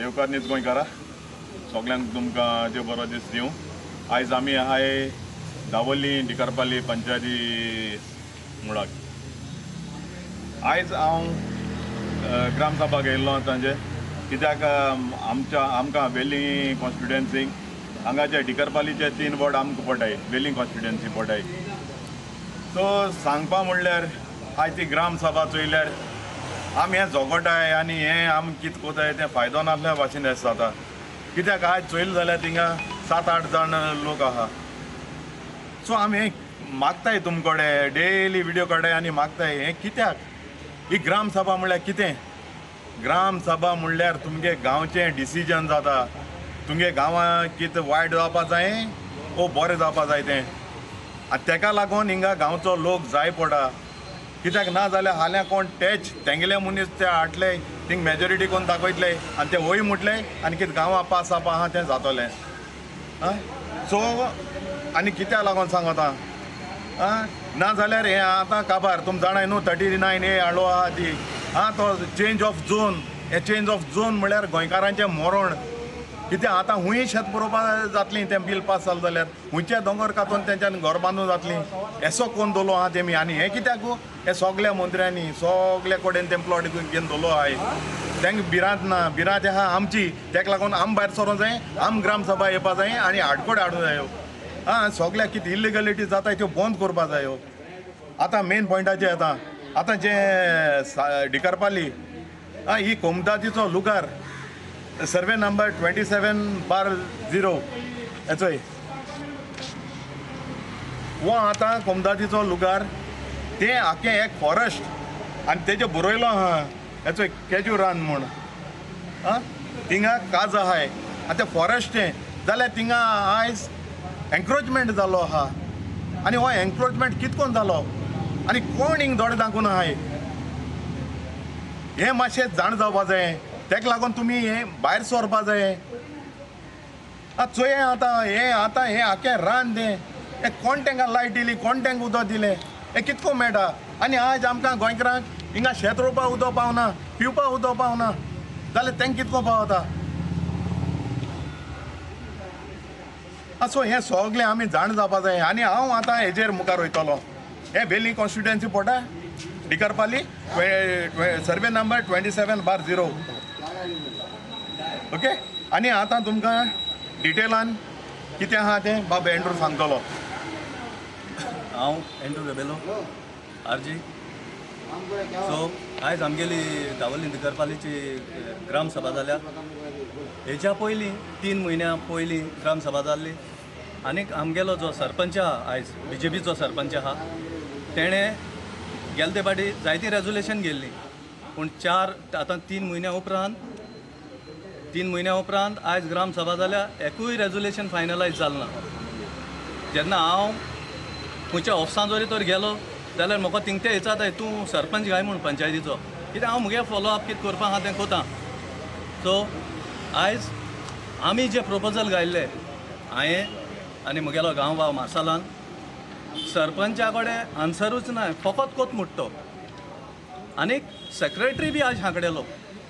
येवकार न्हीज गोंयकारा सगळ्यांक तुमकां देव बरो दीस दिवं। आयज आमी आहाय दावोली डिकारपाली पंचायती मुळाक। आयज हांव ग्रामसभाक येयल्लो तांचे कित्याक आमकां वेलिंग कॉन्स्टिट्युएन्सीक हांगाचे डिकारपालीचे 3 वॉर्ड आमकां पडटाय, वेलिंग कॉन्स्टिट्युएन्सी पडटाय। सो सांगपा म्हणल्यार आयज ती ग्रामसभा चोयल्यार आमी हें झगडटाय आनी हें आमी कितें कोताय तें फायदो नासल्या भाशेन हें जाता। कित्याक आयज चोयलें जाल्यार थिंगा 7-8 जाण लोक आहा। सो आमी हें मागताय तुमचे कडेन डेली विडियो काडटाय आनी मागताय हें कित्याक ही ग्रामसभा म्हणल्यार कितें? ग्रामसभा म्हणल्यार तुमगे गांवचें डिसिजन जाता, तुमगे गांवां कितें वायट जावपा जाय वो बरें जावपा जाय तें। आनी तेका लागून हिंगा गांवचो लोक जाय पडा। कित्याक ना जाल्यार हाल्यां कोण तेच तेंगेले मनीस ते हाडले थिंग मेजॉरिटी कोण दाखयतले आनी ते वय म्हटले आनी कितें गांवां पास जावपा आहा तें जातलें। सो आनी कित्याक लागून सांगोत ना जाल्यार हें आतां काबार तुमी जाणाय न्हू 39A हाडलो आहा ती तो चेंज ऑफ झोन। हें चेंज ऑफ झोन म्हळ्यार गोंयकारांचें मरण। कित्याक आतां हुंय शेत पुरोवपा जातलीं तें बील पास जालें जाल्यार हुंयचे दोंगर कातून तेंच्यांनी घर बांदूं जातलीं। एसो कोण दवरलो आहा तेमी आनी हें कित्याक हे सगल्या मंत्र्यांनी सगळे कडेन तें प्लॉट घेवन दवरलो आहाय। तेंका भिरांत ना, भिरांत आहा आमची। तेका लागून आम भायर सरों जाय, आम ग्रामसभा येवपा जाय आनी हाडकोड हाडूं जायो। सगल्या कितें इलिगलिटी जाताय त्यो बंद करपा जायो। आतां मेन पॉयंटाचेर येता। आतां जे डिकारपाली ही कोमदादीचो लुगार सर्वे नंबर 27/0 चोय वो आतां कोमदादीचो लुगार तें आख्खें एक फॉरेस्ट आनी तेजें बरयलो आहा हेचो केजू रान म्हूण। थिंगा काज आहाय आनी तें फॉरेस्ट तें जाल्यार थिंगा आयज एन्क्रोचमेंट जालो आहा आनी हो एन्क्रोचमेंट कितकोन जालो आनी कोण हिंग दोळे दाखोवन आहाय हें मातशें जाण जावपा जाय। तेका लागून तुमी हें भायर सरपा जाय। चोय हें आख्खें रान तें हें कोण तेंकां लायट दिली, कोण तेंकां उदक दिलें हें कितको मेळटा। आनी आयज आमकां गोंयकारांक हिंगा शेत रोवपा उदक पावना, पिवपा उदक पावना जाल्यार तेंकां कितको पावता। सो हें सगलें आमी जाण जावपा जाय आनी हांव आतां हेजेर मुखार वयतलो। हें वेलिंग कॉन्स्टिट्युएन्सी पडटा डिकारपाली सर्वे नंबर 27/0 ओके। आनी आतां तुमकां डिटेलान कितें आहा तें बाब एंड्रू सांगतलो। हांव एंड्रू रेबेलो आरजी। सो आयज आमगेली दावोली डिकारपालीची ग्रामसभा जाल्या। हेच्या पयलीं 3 म्हयन्या पयलीं ग्रामसभा जाल्ली आनीक आमगेलो जो सरपंच आहा आयज BJPचो सरपंच आहा तेणें गेले ते फाटी जायतीं रेजोल्युशन गेल्लीं पूण आतां 3 म्हयन्या उपरांत आयज ग्रामसभा जाल्या एकूय रेजोल्युशन फायनलायज जालें ना। जेन्ना हांव खंयच्या ऑफिसांत जरी तर गेलो जाल्यार म्हाका थिंग ते विचारताय तूं सरपंच काय म्हूण पंचायतीचो कित्याक हांव मुगे फॉलोअप कितें करपा आहा तें कोतां। सो आयज आमी जे प्रपोजल घायल्ले हांवें आनी मुगेलो गांव भाव मार्सालान सरपंचा कडेन आन्सरूच ना, फकत कोत मुट्टो। आनीक सेक्रेटरी बी आज हांकडेलो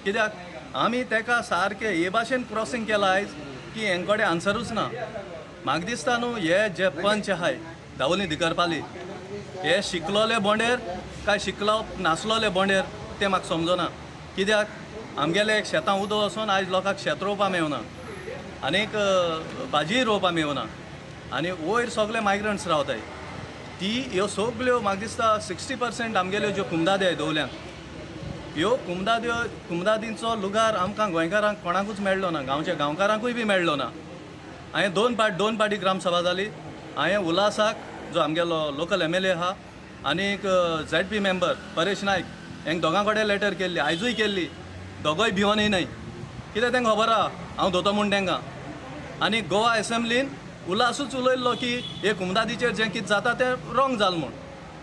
कित्याक आमी तेका सारकें हे भाशेन क्रॉसींग केलां आयज की हें कडेन आन्सरूच ना। म्हाका दिसता न्हू हे जे पंच आहाय दावोली डिकारपाली हे शिकलोले बोंडेर काय शिकलो नासलोले बोंडेर तें म्हाका समजना। कित्याक आमगेले एक शेतां उदक वचोन आयज लोकांक शेत रोवपा मेळना आनीक भाजी रोवपा मेळना आनी वयर सगळे मायग्रंट्स रावताय। ह्यो सगल्यो म्हाका दिसता 60% आमगेल्यो ज्यो कुमदादी आहाय दवल्यांक ह्यो कुमदादींचो लुगार आमकां गोंयकारांक कोणाकूच मेळ्ळो ना, गांवच्या गांवकारांकूय बी मेळ्ळो ना। हांवें दोन पाटी ग्रामसभा जाली। हांवें उल्हासाक जो आमगेलो लोकल MLA आहा आनीक ZP मेंबर परेश नायक हेंक दोगां कडेन लेटर केल्ली, आयजूय केल्ली, दोगोय भिवोन येयनाय कित्याक तेंकां खबर आहा हांव दोतो म्हूण तेंकां। आनी गोवा एसेंब्लीन उल्हासूच उलयल्लो की हे कुमदादीचेर जें कितें जाता तें रॉंग जालें म्हूण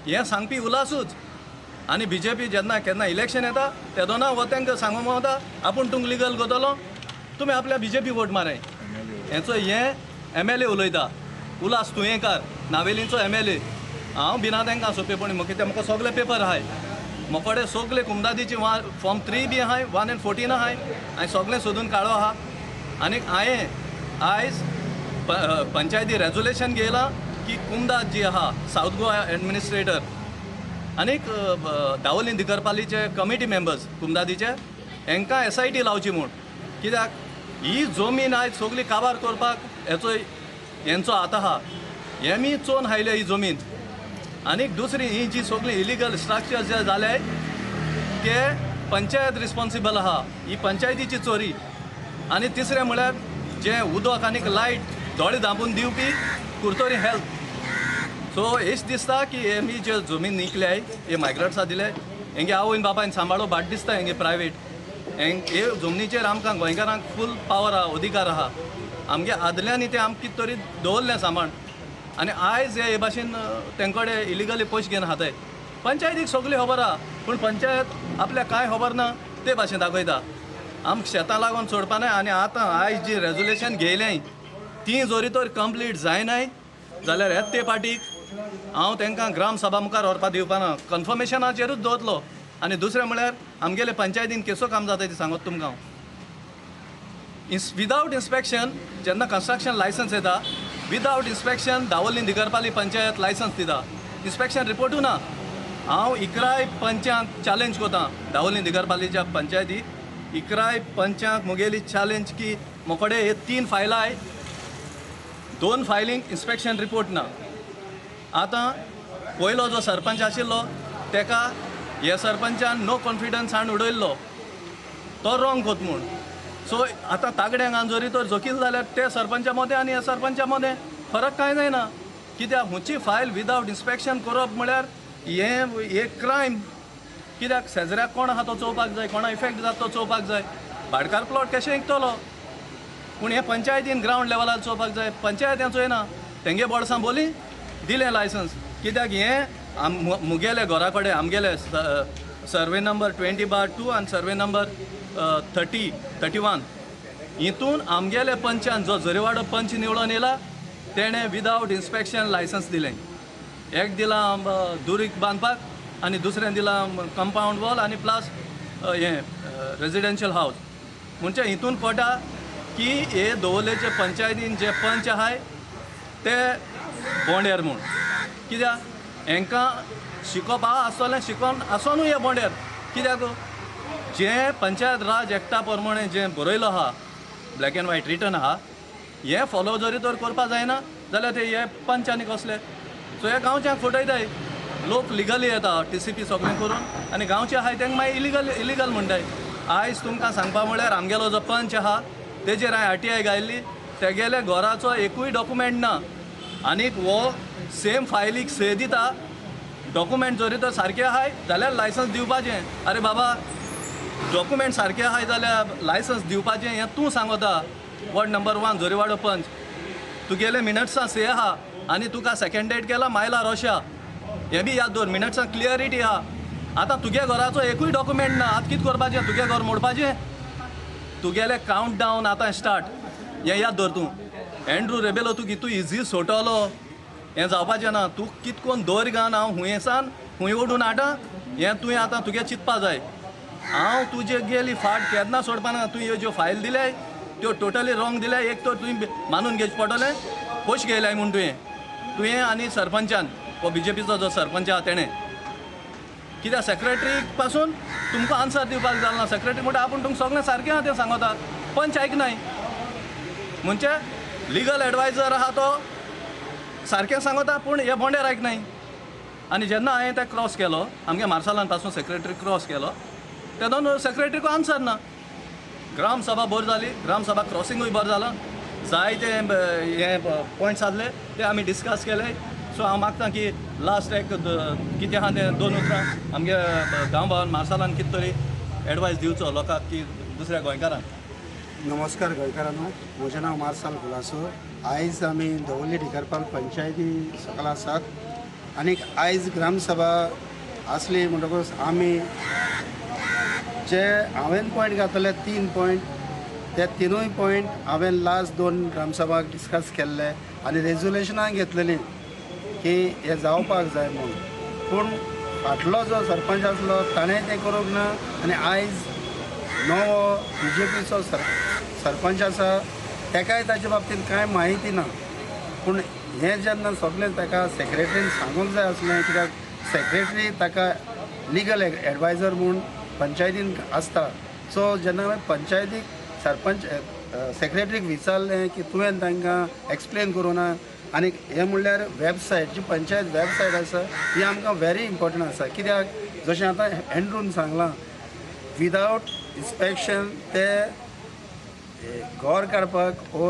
हें सांगपी उल्हासूच। आनी BJP जेन्ना केन्ना इलेक्शन येता ते दोना हो तेंकां सांगूंक वता आपूण तुमकां लिगल कोतलो तुमी आपल्या BJP वोट माराय। हेचो हें MLA उलयता उल्हास तुयेंकार नावेलींचो MLA। हांव भिना तेंकां सोंपेपणी कित्याक म्हाका सगळे पेपर आहाय मोकोडे सगळे कुमदादीची फॉर्म 3 बी आहाय 1 and 14 आहाय हांवें सगळें सोदून काडो आहा आनीक हांवें आयज पंचायती रेजोल्युशन घेयलां की कुमदाद जी आहा साऊथ गोवा एडमिनिस्ट्रेटर आनीक दावोली दिगरपालीचे कमिटी मेंबर्स कुमदादीचे हांकां SIT लावची म्हूण कित्याक ही जमीन आयज सगळी काबार करपाक हेंचो हात आहा हेमी चोवन हायल्या ही जमीन आनीक दुसरी ही जी सगळी इलिगल स्ट्रक्चर्स जे जाले ते पंचायत रिस्पॉन्सिबल आहा ही पंचायतीची चोरी आनी तिसरें म्हळ्यार जे उदक आनीक लायट दोळे धांपून दिवपी कुर्तोरी हेल्थ सो हेच दिसता की हेमी जे जमीन निकल्याय हे मायग्रंट्सां दिले हेंगे आवयन बापायन सांबाळो बाट दिसता हेंगे प्रायवेट हे जमनीचेर आमकां गोंयकारांक फूल पावर आहा अधिकार आहा आमगे आदल्यांनी ते आमकां कितें तरी दवरलें सामान आनी आयज हे भाशेन तेंकडे इलिगली पयशे घेवन हाताय पंचायतीक सगळी खबर आहा पूण पंचायत आपल्या कांय खबर ना ते भाशेन दाखयता आमकां शेतां लागून सोडपाना आनी आतां आयज जी रेजोल्युशन घेयलें ती जोरी तर कंप्लीट जायनाय जाल्यार हेच ते पार्टीक हांव तांकां ग्राम सभा मुखार व्हरपा दिवपाना कन्फर्मेशनाचेरूच दवरतलो आनी दुसरें म्हळ्यार आमगेले पंचायतीन केसो काम जाता ती सांगत तुमकां विदावट इन्स्पेक्शन जेन्ना कंस्ट्रक्शन लायसन्स येता विदावट इन्स्पेक्शन दावोली दिगरपाली पंचायत लायसन्स दिता इन्स्पेक्शन रिपोर्टू ना हांव इकराय पंचांक चॅलेंज कोता दावोली दिगरपालीच्या पंचायती इकराय पंचांक मुगेली चॅलेंज की मोकोडे हे 3 फायलाय 2 फायलींक इन्स्पेक्शन रिपोर्ट ना आतां पयलो जो सरपंच आशिल्लो तेका हे सरपंचान नो कॉन्फिडन्स हाडून उडयल्लो तो रॉंग कोत म्हूण सो आतां तागड्यांक आंजोरी तर जोखील जाल्यार ते सरपंचा मदें आनी हे सरपंचा मदें फरक कांय जायना कित्याक हुंची फायल विदावट इन्स्पेक्शन करप म्हळ्यार हे क्रायम कित्याक शेजऱ्याक कोण आहा तो चोवपाक जाय कोणा इफेक्ट जाता तो चोवपाक जाय भाटकार प्लॉट कशें विकतलो पूण हे पंचायतीन ग्रावंड लेवलार चोवपाक जाय पंचायत हें चोयना तेंगे बोर्डसां बोली दिलें लायसन्स कित्याक हें मुगेले घरा कडेन आमगेले सर्वे नंबर 20/2 आनी सर्वे नंबर 31 हितून आमगेले पंचान जो जरीवाडो पंच निवडून येयला तेणें विदावट इन्स्पेक्शन लायसन्स दिलें एक दिलां दुरीक बांदपाक आनी दुसरें दिलां कंपाऊंड वॉल आनी प्लस हें रेजिडेंशियल हावस म्हणजे हितून पडटा की हे दवरलेचे पंचायतीन जे पंच आहाय ते बोंडेर म्हूण कित्याक हांकां शिकोवप आसतलें शिकोवन आसोनूय हे बोंडेर कित्याक जें पंचायत राज एक्टा प्रमाणे जें बरयलो आहा ब्लॅक एंड व्हायट रिटन आहा हें फॉलो जरी तर करपा जायना जाल्यार ते हे पंचांनी कसले सो हे गांवच्यांक फटयताय लोक लिगली येता TCP सगळें करून आनी गांवचे आहाय तांकां मागीर इलिगल म्हणटाय आयज तुमकां सांगपा म्हळ्यार आमगेलो जो पंच आहा तेजेर हांवें RTI घायल्ली तेगेले घराचो एकूय डॉक्युमेंट ना आनीक वो सेम फायलीक सय दिता डॉक्युमेंट जरी तर सारके आहाय जाल्यार लायसन्स दिवपाचें अरे बाबा डॉक्युमेंट सारके आहाय जाल्यार लायसन्स दिवपाचें हें तूं सांगता वॉर्ड नंबर 1 जोरीवाडो पंच तुगेले मिनट्सां से आहा आनी तुका सेकंड डेट केला मायला रोशा हें बी याद दवर मिनट्सां क्लियरिटी आहा आतां तुगे घराचो एकूय डॉक्युमेंट ना आतां कितें करपाचें तुगे घर मोडपाचें तुगेले कावंट डावन आतां स्टार्ट हें याद दवर तूं एंड्रू रेबेलो तूं कितू इजी सोटलो हें जावपाचें ना तूं कित कोन्न दवर घान हांव हुंयेसान हुंय ओडून हाडा हें तुवें आतां तुगे चिंतपा जाय हांव तुजे गेली फाट केन्ना सोडपाना तुवें ह्यो ज्यो फायल दिल्याय त्यो टोटली रॉंग दिल्याय एक तर तुवें मानून घेवचें पडटलें पयशे घेयल्याय म्हूण तुवें आनी सरपंचान हो BJPचो जो सरपंच आहा तेणें कित्याक सेक्रेटरीक पासून तुमकां आन्सर दिवपाक जालना सेक्रेटरी म्हणटा आपूण तुमकां सगळें सारकें आहा तें सांगता पंच आयकनाय म्हणजे लिगल एडवायजर आहा तो सारकें सांगता पूण हे बोंडेर आयकनाय आनी जेन्ना हांवें तें क्रॉस केलो आमगे मार्सालान पासून सेक्रेटरी क्रॉस केलो तेन्ना सेक्रेटरीक आन्सर ना ग्राम सभा बरी जाली ग्राम सभा क्रॉसिंगूय बरें जालां जायते हे पॉयंट्स आसले ते आमी डिस्कस केले सो हांव मागता की लास्ट एक कितें आहा तें 2 उतरां आमगे गांव भावान मार्सालान कितें तरी एडवायस दिवचो लोकांक की दुसऱ्या गोंयकारांक नमस्कार गोंयकारांनो म्हजें नांव मार्साल गुलासो आयज आमी दवल्ली दिगरपाल पंचायती सकल आसात आनीक आयज ग्रामसभा आसली म्हणटकूच आमी जे हांवें पॉयंट घातले 3 पॉयंट ते 3ूय पॉयंट हांवें लास्ट 2 ग्रामसभाक डिस्कस केल्ले आनी रेजोल्युशनां घेतलेलीं की हे जावपाक जाय म्हणून पूण फाटलो जो सरपंच आसलो ताणें तें करूंक ना आनी आयज नवो BJPचो सरपंच आसा ताकाय ताचे बाबतींत कांय म्हायती ना. पूण हें जेन्ना सगळें ताका सेक्रेटरीन सांगूंक जाय आसलें, कित्याक सेक्रेटरी ताका लिगल एडवायजर म्हूण पंचायतीन आसता. सो जेन्ना हांवें पंचायतीक सरपंच सेक्रेटरीक विचारलें की तुवें तांकां एक्सप्लेन करूं ना, आनी हें म्हणल्यार वेबसायट जी पंचायत वेबसायट आसा ही आमकां व्हेरी इम्पॉर्टंट आसा. कित्याक जशें आतां एंड्रून सांगलां, विदावट इन्स्पेक्शन ते घर काडपाक वो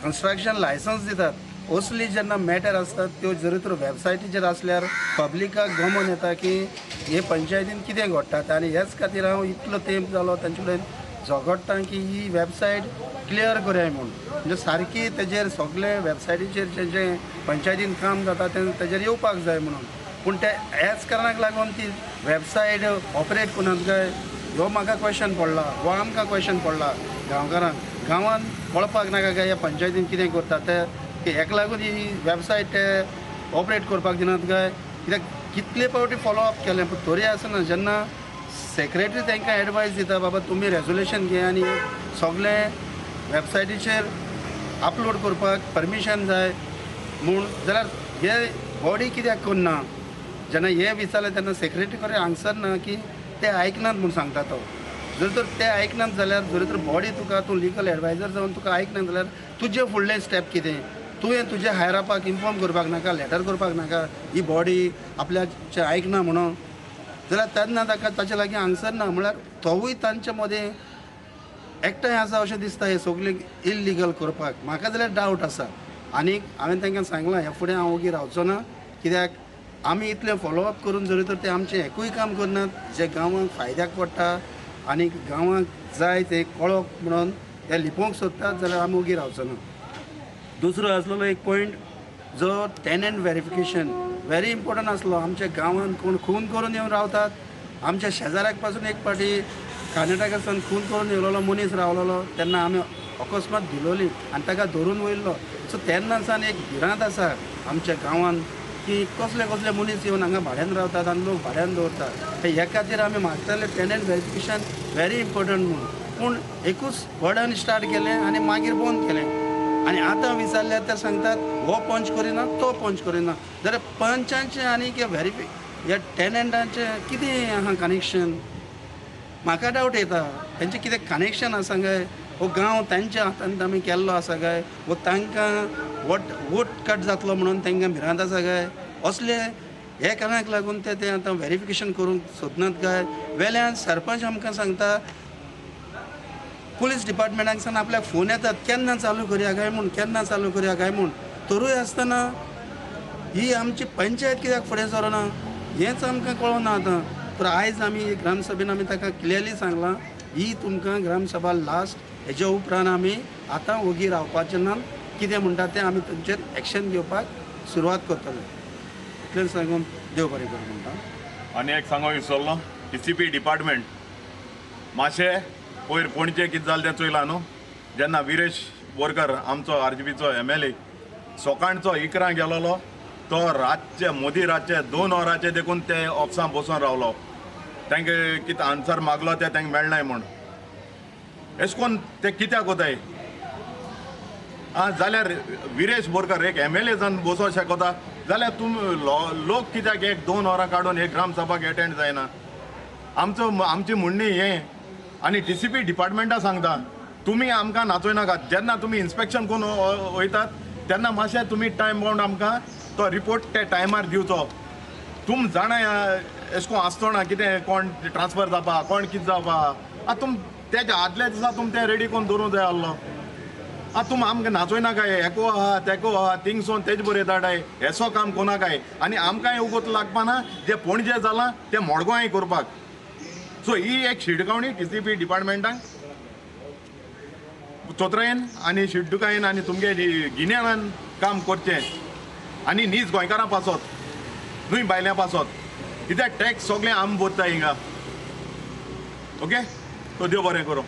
कन्स्ट्रक्शन लायसन्स दितात. असली जेन्ना मॅटर आसतात त्यो जरी तर वेबसायटीचेर आसल्यार पब्लिकाक गमन येता की हे पंचायतीन कितें घडटा. आनी हेच खातीर हांव इतलो तेंप जालो तांचे कडेन झगडटा की ही वेबसायट क्लियर करया म्हूण. म्हणजे सारकी तेजेर सगळे वेबसायटीचेर जें पंचायतीन काम जाता तें तेजेर येवपाक जाय म्हणून. पूण ते ह्याच कारणाक लागून ती वेबसायट ऑपरेट करनात काय, ह्यो म्हाका क्वेश्चन पडला, हो आमकां क्वेश्चन पडला गांवकारांक. गांवांत कळपाक नाका काय ह्या पंचायतीन कितें करता ते, की हेका लागून ही वेबसायट ऑपरेट करपाक दिनात काय. कित्याक कितले फावटी फॉलोअप केलें पूण तरी आसना. जेन्ना सेक्रेटरी तांकां एडवायस दिता बाबा तुमी रेजोल्युशन घे आनी सगळें वेबसायटीचेर अपलोड करपाक परमिशन जाय म्हूण, जाल्यार हे बॉडी कित्याक करना. जेन्ना हे विचारलें तेन्ना सेक्रेटरी कडेन आन्सर ना की ते आयकनात म्हूण सांगता तो. जर तर ते आयकनात जाल्यार जरी तर बॉडी तुका तूं लिगल एडवायजर जावन तुका आयकनात जाल्यार तुजें फुडलें स्टेप कितें. तुवें तुज्या हायर अपाक इन्फॉर्म करपाक नाका, लेटर करपाक नाका ही बॉडी आपल्याचें आयकना म्हणून. जाल्यार तेन्ना ताका ताचे लागीं आन्सर ना. म्हळ्यार तोवूय तांचे मदें एकठांय आसा अशें दिसता हे सगळें इल्लिगल करपाक. म्हाका जाल्यार डावट आसा. आनीक हांवें तांकां सांगलां ह्या फुडें हांव ओगी रावचो ना. कित्याक आमी इतलें फॉलोअप करून जरी तर ते आमचें एकूय काम करनात जे गांवांक फायद्याक पडटा आनीक गांवांक जाय ते कळोवप म्हणून ते लिपोवंक सोदतात, जाल्यार आमी ओगी रावचो ना. दुसरो आसलेलो एक पॉयंट जो टेनंट व्हेरिफिकेशन व्हेरी इम्पॉर्टंट आसलो. आमच्या गांवांत कोण खून करून येवन रावतात. आमच्या शेजाऱ्याक पासून एक फावटी कर्नाटकासान खून करून येयलोलो मनीस रावलोलो तेन्ना आमी अकस्मात भिलोली आनी ताका धरून वयल्लो. सो तेन्नासान एक भिरांत आसा आमच्या गांवांत की कसले कसले मनीस येवन हांगा भाड्यान रावतात आनी लोक भाड्यान दवरतात. हे खातीर आमी मागताले टेनंट व्हेरिफिकेशन व्हेरी इम्पॉर्टंट म्हणून. पूण एकूच वर्डान स्टार्ट केलें आनी मागीर बंद केलें. आनी आतां विचारल्यार ते सांगतात हो पंच करिना तो पंच करिना. जाल्यार पंचांचें आनी ह्या टेनंटांचें कितें आहा कनेक्शन. म्हाका डावट येता तेंचें कितें कनेक्शन आसा काय, हो गांव तांच्या हातांत आमी केल्लो आसा काय, वो तांकां वोट कट जातलो म्हणून तांकां भिरांत आसा काय. असले हे कारणाक लागून ते आतां व्हेरिफिकेशन करूंक सोदनात काय. वेल्यान सरपंच आमकां सांगता पुलीस डिपार्टमेंटाक सावन आपल्याक फोन येतात केन्ना चालू करया काय म्हूण, केन्ना चालू करया काय म्हूण. तरूय आसतना ही आमची पंचायत कित्याक फुडें सरना हेंच आमकां कळना आतां. तर आयज आमी ग्रामसभेन आमी ताका क्लियरली सांगलां ही तुमकां ग्रामसभा लास्ट, हेजे उपरांत आमी आतां ओगी रावपाचें ना. कितें म्हणटा तें आमी तांचेर एक्शन घेवपाक सुरवात करतले. इतलें सांगून देव बरें करूं म्हणटा. आनी एक सांगूंक विसरलो, TCP डिपार्टमेंट मातशें पयर पणजे कितें जालें तें चोयलां न्हू. जेन्ना विरेश बोरकर आमचो RGPचो MLA सकाळचो 11 गेलोलो तो रातचे मोदी रातचे 2 वरांचे देखून ते ऑफिसां बसून रावलो. तांकां कितें आन्सर मागलो ते तांकां मेळनाय म्हूण. अशें करून ते कित्याक कोताय. जाल्यार विरेश बोरकर एक MLA जावन बसों शकता जाल्यार लोक कित्याक 1-2 वरां काडून एक ग्रामसभाक अटेंड जायना. आमची म्हणणी हें. आनी TCP डिपार्टमेंटा सांगता तुमी आमकां नाचोय नाकात. जेन्ना तुमी इन्स्पेक्शन करून वयतात तेन्ना मातशें तुमी टायम बाउंड आमकां तो रिपोर्ट ते टायमार दिवचो. तुम जाणा अशें करून आसतना कितें कोण ट्रान्सफर जावपा कोण कितें जावपा तुम तेच्या आदल्या दिसा तुम ते रेडी करून दवरूंक जाय आसलो. तुम आमकां नाचोय नाकाय एको आहा तेको आहा थिंगसून तेज बरें धाडाय हेसो काम कोनाकाय. आनी आमकांय उगोत लागपाना जे पणजे जालां ते मडगांवाय करपाक. सो ही एक शिडकावणी TCP डिपार्टमेंटाक चोत्रायेन आनी शिड्डुकायेन आनी तुमगे गिन्यानान काम करचें. आनी नीज गोंयकारां पासत न्हूय भायल्या पासत. कित्याक टॅक्स सगळें आमी भरता हिंगा. ओके. तो देव बरें करूं.